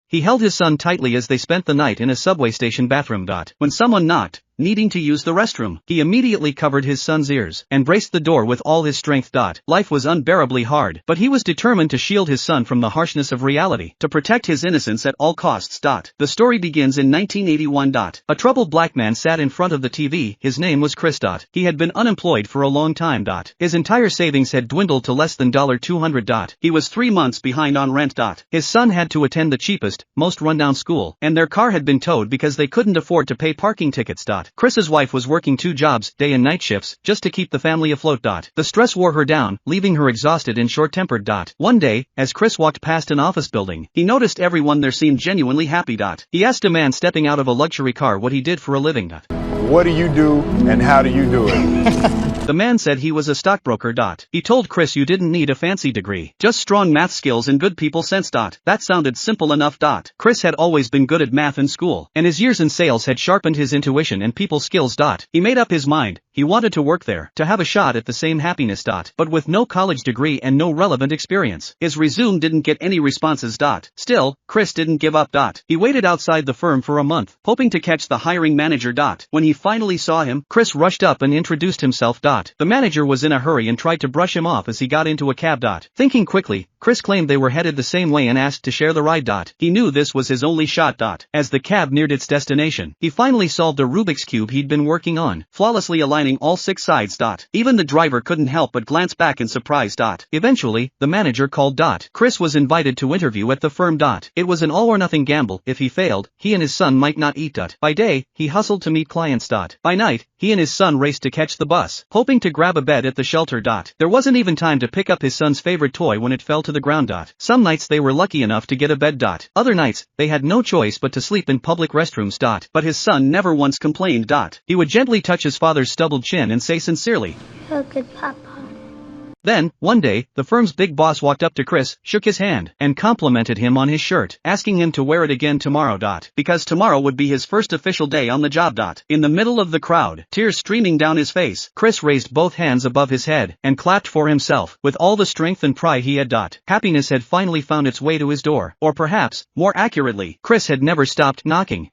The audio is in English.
He held his son tightly as they spent the night in a subway station bathroom. When someone knocked, needing to use the restroom, he immediately covered his son's ears and braced the door with all his strength. Life was unbearably hard, but he was determined to shield his son from the harshness of reality, to protect his innocence at all costs. The story begins in 1981. A troubled black man sat in front of the TV. His name was Chris. He had been unemployed for a long time. His entire savings had dwindled to less than $200. He was 3 months behind on rent. His son had to attend the cheapest, most rundown school, and their car had been towed because they couldn't afford to pay parking tickets. Chris's wife was working 2 jobs, day and night shifts, just to keep the family afloat. The stress wore her down, leaving her exhausted and short-tempered. One day, as Chris walked past an office building, he noticed everyone there seemed genuinely happy. He asked a man stepping out of a luxury car what he did for a living. What do you do and how do you do it? The man said he was a stockbroker. He told Chris you didn't need a fancy degree, just strong math skills and good people sense. That sounded simple enough. Chris had always been good at math in school, and his years in sales had sharpened his intuition and people skills. He made up his mind, he wanted to work there, to have a shot at the same happiness. But with no college degree and no relevant experience, his resume didn't get any responses. Still, Chris didn't give up. He waited outside the firm for a month, hoping to catch the hiring manager. When he finally saw him, Chris rushed up and introduced himself. The manager was in a hurry and tried to brush him off as he got into a cab. Thinking quickly, Chris claimed they were headed the same way and asked to share the ride. He knew this was his only shot. As the cab neared its destination, he finally solved a Rubik's Cube he'd been working on, flawlessly aligning all 6 sides. Even the driver couldn't help but glance back in surprise. Eventually, the manager called. Chris was invited to interview at the firm. It was an all-or-nothing gamble. If he failed, he and his son might not eat. By day, he hustled to meet clients. By night, he and his son raced to catch the bus, hoping to grab a bed at the shelter. There wasn't even time to pick up his son's favorite toy when it fell to the ground. Some nights they were lucky enough to get a bed. Other nights, they had no choice but to sleep in public restrooms. But his son never once complained. He would gently touch his father's stubbled chin and say sincerely, "Oh, good Papa." Then, one day, the firm's big boss walked up to Chris, shook his hand, and complimented him on his shirt, asking him to wear it again tomorrow. Because tomorrow would be his first official day on the job. In the middle of the crowd, tears streaming down his face, Chris raised both hands above his head, and clapped for himself, with all the strength and pride he had. Happiness had finally found its way to his door, or perhaps, more accurately, Chris had never stopped knocking.